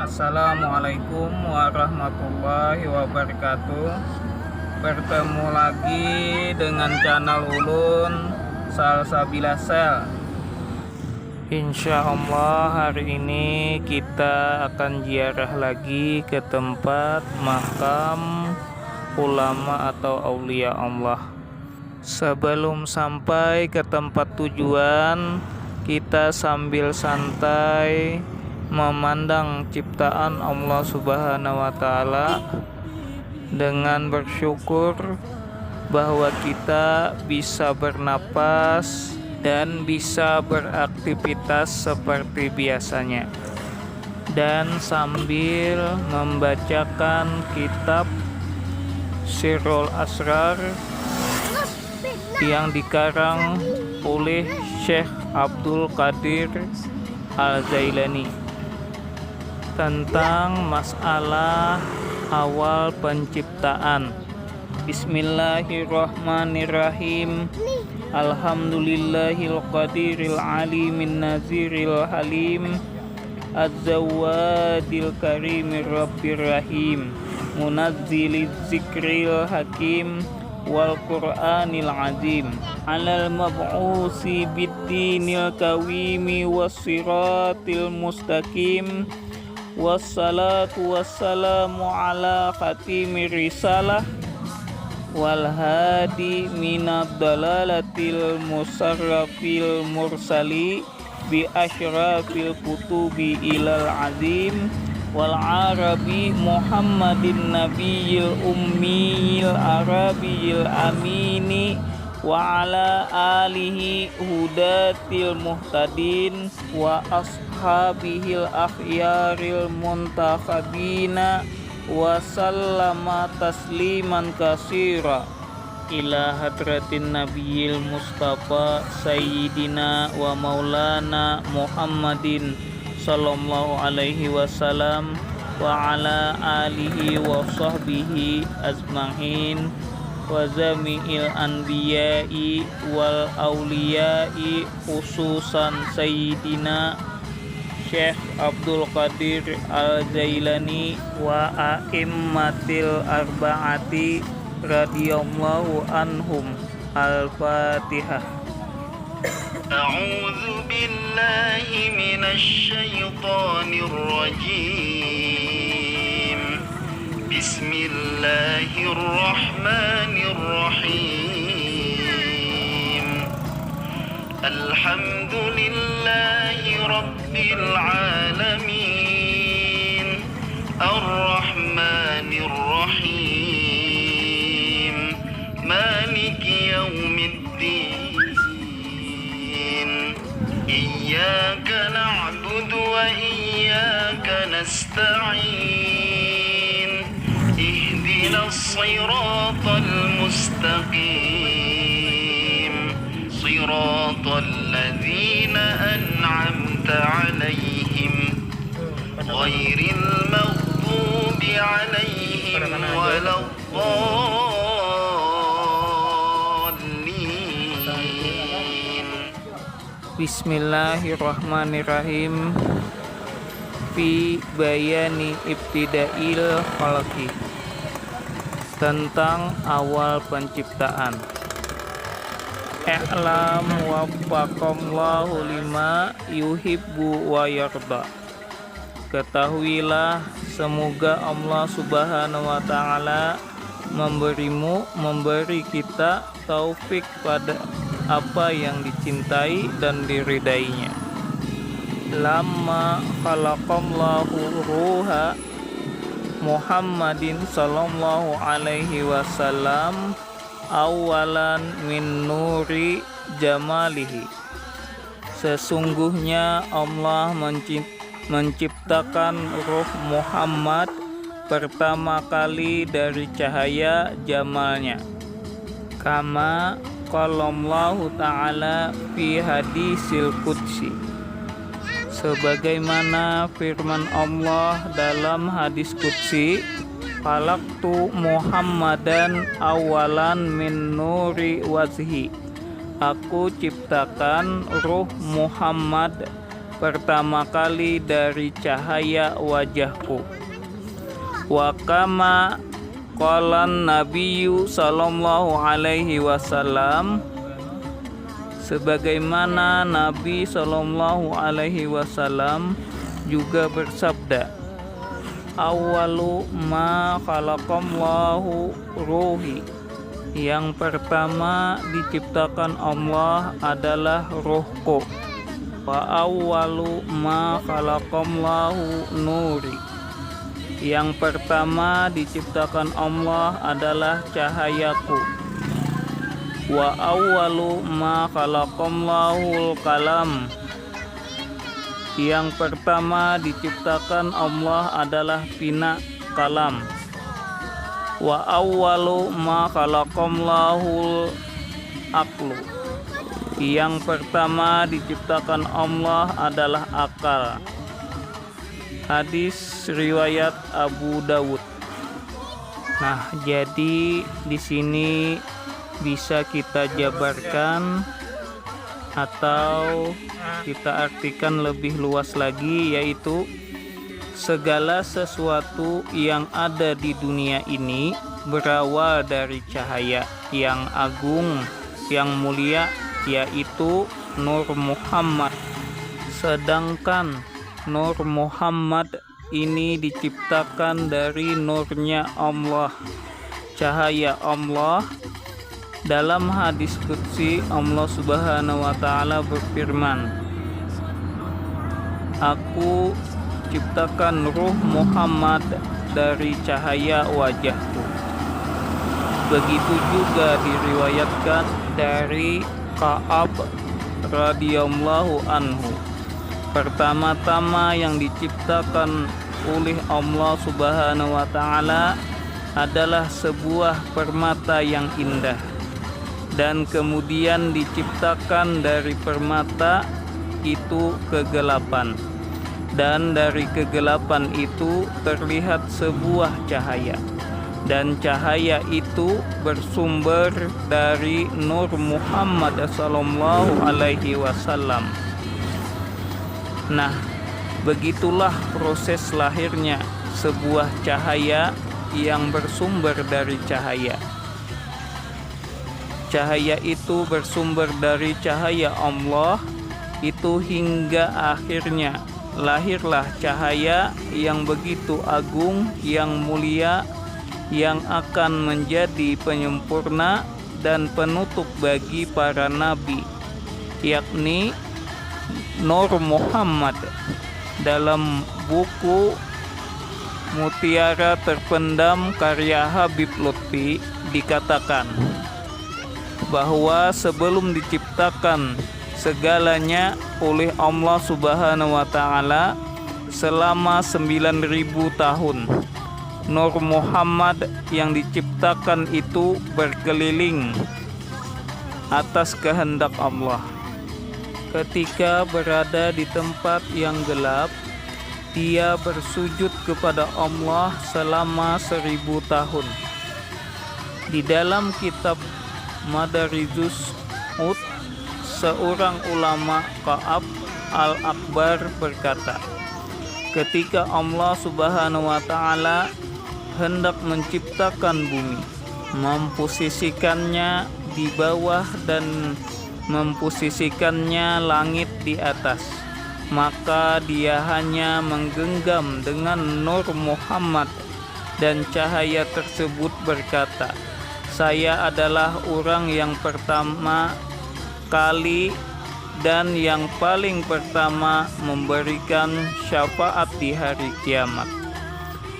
Assalamualaikum warahmatullahi wabarakatuh. Bertemu lagi dengan channel Ulun Salsabila Sel. Insya Allah hari ini kita akan ziarah lagi ke tempat makam ulama atau aulia Allah. Sebelum sampai ke tempat tujuan, kita sambil santai memandang ciptaan Allah Subhanahu wa Ta'ala dengan bersyukur bahwa kita bisa bernapas dan bisa beraktivitas seperti biasanya, dan sambil membacakan kitab Sirrul Asrar yang dikarang oleh Syekh Abdul Qadir Al-Jailani tentang masalah awal penciptaan. Bismillahirrahmanirrahim. Alhamdulillahil qadiril alimin naziril halim az-zawadil karimir rabbir rahim munazziliz zikril hakim wal qur'anil azim alal mab'usi biddinil kawimi wassiratil mustaqim wassalatu wassalamu ala khatimir risalah wal hadi minad dalalatil musarrafil mursali bi asyrafil kutubi ilal azim wal arabi muhammadin nabiyil ummiyil arabiyil amini wa ala alihi hudatil muhtadin wa ashabihil akhyaril muntakhabina wa sallama tasliman kasira ila hadratin nabiyil mustafa sayyidina wa maulana muhammadin sallallahu alaihi wasallam wa ala alihi wa sahbihi azma'in wa zami'il anbiya'i wal awliya'i khususan sayyidina Syekh Abdul Qadir Al-Jailani wa a'immatil arba'ati radhiyallahu anhum. Al-Fatihah. A'udzu billahi minasy syaithanir rajim. Bismillahirrahmanirrahim. Alhamdulillahi rabbil alamin. Ar-rahmanir rahim. Maliki yaumiddin. Iyyaka na'budu wa iyyaka nasta'in. Ihdinas siratal mustaqim. Siratal ladzina an'amta 'alaihim ghairil maghdubi 'alaihim waladdallin. Bismillahirrahmanirrahim. Fi bayani ibtidail khalqi, tentang awal penciptaan. I'lam waffaqallahu lima yuhibbu wa yarda. Ketahuilah, semoga Allah Subhanahu wa Ta'ala memberi kita taufik pada apa yang dicintai dan diridainya. Lamma khalaqallahu ruha Muhammadin sallallahu alaihi wasallam awalan min nuri jamalihi. Sesungguhnya Allah menciptakan ruh Muhammad pertama kali dari cahaya jamalnya. Kama qalallahu ta'ala fi hadisil qudsi, sebagaimana firman Allah dalam hadis qudsi, Falaqtu Muhammadan awalan min nuri wajhi. Aku ciptakan ruh Muhammad pertama kali dari cahaya wajahku. Wa kama qalan nabiyyu sallallahu alaihi wasallam, sebagaimana Nabi sallallahu alaihi wasallam juga bersabda, awwalu ma khalaqallahu ruhi, yang pertama diciptakan Allah adalah ruhku. Wa awwalu ma khalaqallahu nuri, yang pertama diciptakan Allah adalah cahayaku. Wa awwalu ma khalaqallahu kalam, yang pertama diciptakan Allah adalah pina kalam. Wa awwalu ma khalaqallahu aqlu, yang pertama diciptakan Allah adalah akal. Hadis riwayat Abu Dawud. Nah, jadi di sini bisa kita jabarkan atau kita artikan lebih luas lagi, yaitu segala sesuatu yang ada di dunia ini berawal dari cahaya yang agung, yang mulia, yaitu Nur Muhammad. Sedangkan Nur Muhammad ini diciptakan dari nurnya Allah, cahaya Allah. Dalam hadis qudsi Allah Subhanahu wa taala berfirman, aku ciptakan ruh Muhammad dari cahaya wajahku. Begitu juga diriwayatkan dari Ka'ab radhiyallahu anhu, pertama-tama yang diciptakan oleh Allah Subhanahu wa taala adalah sebuah permata yang indah, dan kemudian diciptakan dari permata itu kegelapan, dan dari kegelapan itu terlihat sebuah cahaya, dan cahaya itu bersumber dari Nur Muhammad sallallahu alaihi wasallam. Nah, begitulah proses lahirnya sebuah cahaya yang bersumber dari cahaya. Cahaya itu bersumber dari cahaya Allah itu, hingga akhirnya lahirlah cahaya yang begitu agung, yang mulia, yang akan menjadi penyempurna dan penutup bagi para nabi, yakni Nur Muhammad. Dalam buku Mutiara Terpendam karya Habib Lutfi dikatakan bahwa sebelum diciptakan segalanya oleh Allah Subhanahu wa taala selama 9.000 tahun, Nur Muhammad yang diciptakan itu berkeliling atas kehendak Allah. Ketika berada di tempat yang gelap, dia bersujud kepada Allah selama 1000 tahun. Di dalam kitab Madarijus Ud, seorang ulama Ka'ab al-Akbar berkata, ketika Allah Subhanahu wa taala hendak menciptakan bumi, memposisikannya di bawah dan memposisikannya langit di atas, maka dia hanya menggenggam dengan Nur Muhammad, dan cahaya tersebut berkata, saya adalah orang yang pertama kali dan yang paling pertama memberikan syafaat di hari kiamat.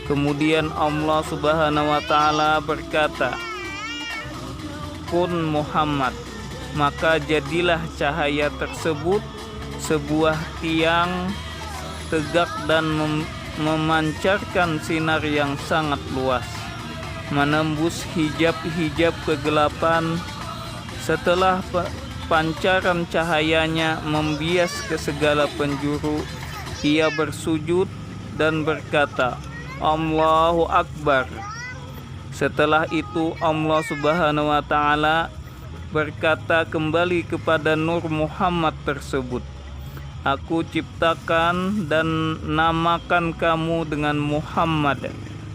Kemudian Allah Subhanahu wa taala berkata, kun Muhammad, maka jadilah cahaya tersebut sebuah tiang tegak dan memancarkan sinar yang sangat luas, menembus hijab-hijab kegelapan. Setelah pancaran cahayanya membias ke segala penjuru, ia bersujud dan berkata, Allahu Akbar. Setelah itu Allah Subhanahu wa taala berkata kembali kepada Nur Muhammad tersebut, Aku ciptakan dan namakan kamu dengan Muhammad,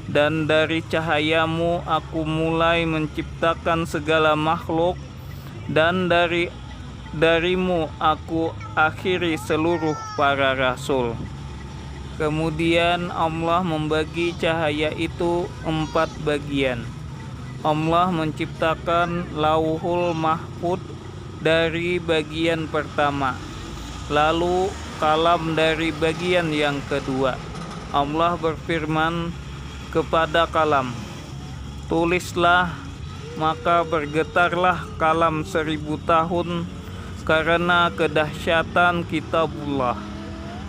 dan dari cahayamu aku mulai menciptakan segala makhluk, dan darimu aku akhiri seluruh para rasul. Kemudian Allah membagi cahaya itu 4 bagian. Allah menciptakan Lauhul Mahfuz dari bagian pertama, lalu kalam dari bagian yang kedua. Allah berfirman kepada kalam, tulislah, maka bergetarlah kalam 1000 tahun karena kedahsyatan kitabullah.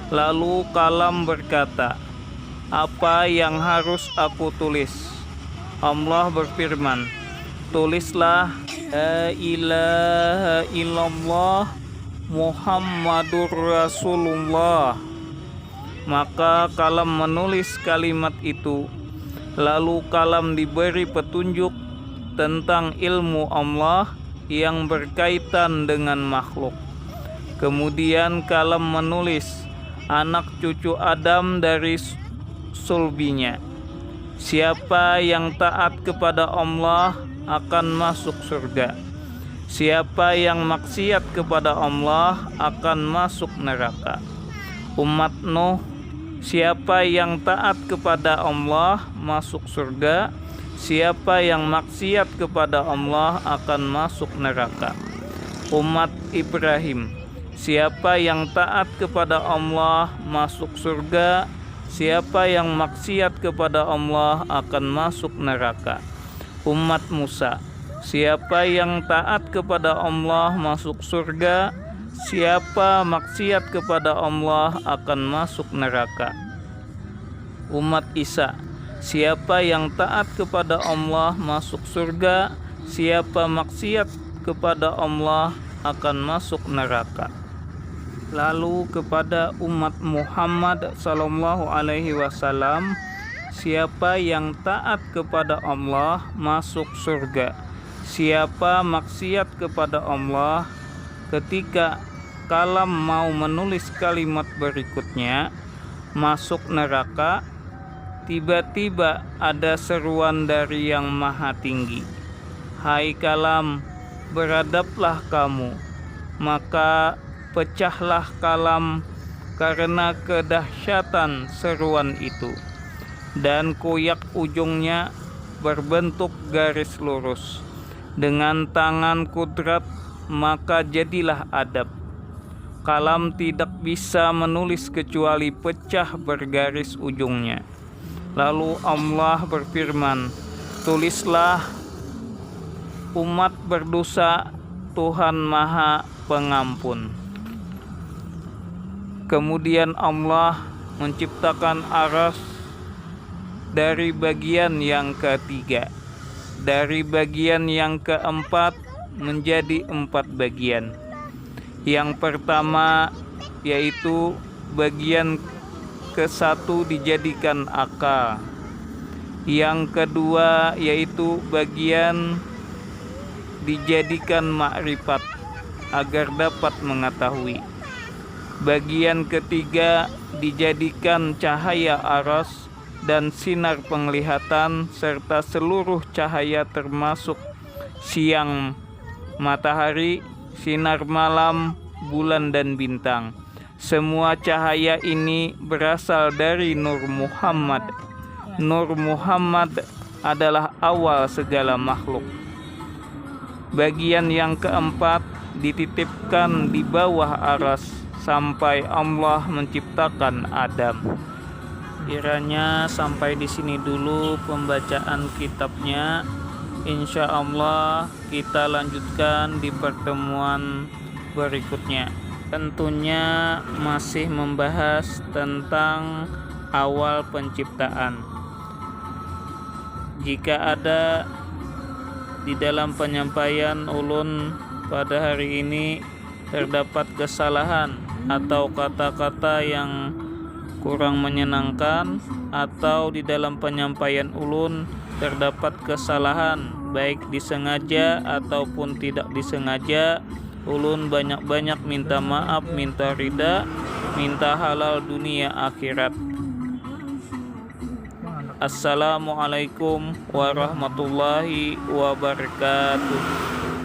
Lalu kalam berkata, apa yang harus aku tulis? Allah berfirman, tulislah la ilaha illallah Muhammadur Rasulullah. Maka kalam menulis kalimat itu. Lalu kalam diberi petunjuk tentang ilmu Allah yang berkaitan dengan makhluk. Kemudian kalam menulis anak cucu Adam dari sulbinya. Siapa yang taat kepada Allah akan masuk surga. Siapa yang maksiat kepada Allah akan masuk neraka. Umat Nuh, siapa yang taat kepada Allah masuk surga. Siapa yang maksiat kepada Allah akan masuk neraka. Umat Ibrahim, siapa yang taat kepada Allah masuk surga. Siapa yang maksiat kepada Allah akan masuk neraka. Umat Musa, siapa yang taat kepada Allah masuk surga. Siapa maksiat kepada Allah akan masuk neraka. Umat Isa, siapa yang taat kepada Allah masuk surga. Siapa maksiat kepada Allah akan masuk neraka. Lalu kepada umat Muhammad sallallahu alaihi wasallam, siapa yang taat kepada Allah masuk surga. Siapa maksiat kepada Allah, ketika kalam mau menulis kalimat berikutnya, masuk neraka, tiba-tiba ada seruan dari Yang Maha Tinggi, hai kalam, beradablah kamu. Maka pecahlah kalam karena kedahsyatan seruan itu, dan koyak ujungnya berbentuk garis lurus. Dengan tangan kudrat maka jadilah adab. Kalam tidak bisa menulis kecuali pecah bergaris ujungnya. Lalu Allah berfirman, tulislah, umat berdosa, Tuhan Maha Pengampun. Kemudian Allah menciptakan aras dari bagian yang ketiga. Dari bagian yang keempat menjadi 4 bagian. Yang pertama yaitu bagian ke-1 dijadikan akal. Yang kedua yaitu bagian dijadikan makrifat agar dapat mengetahui. Bagian ketiga dijadikan cahaya aras dan sinar penglihatan serta seluruh cahaya termasuk siang matahari, sinar malam, bulan dan bintang. Semua cahaya ini berasal dari Nur Muhammad. Nur Muhammad adalah awal segala makhluk. Bagian yang keempat dititipkan di bawah aras sampai Allah menciptakan Adam. Kiranya sampai di sini dulu pembacaan kitabnya. Insya Allah kita lanjutkan di pertemuan berikutnya. Tentunya masih membahas tentang awal penciptaan. Jika ada di dalam penyampaian ulun pada hari ini terdapat kesalahan atau kata-kata yang kurang menyenangkan, atau di dalam penyampaian ulun terdapat kesalahan baik disengaja ataupun tidak disengaja, Ulun banyak-banyak minta maaf, minta ridha, minta halal dunia akhirat. Assalamualaikum warahmatullahi wabarakatuh.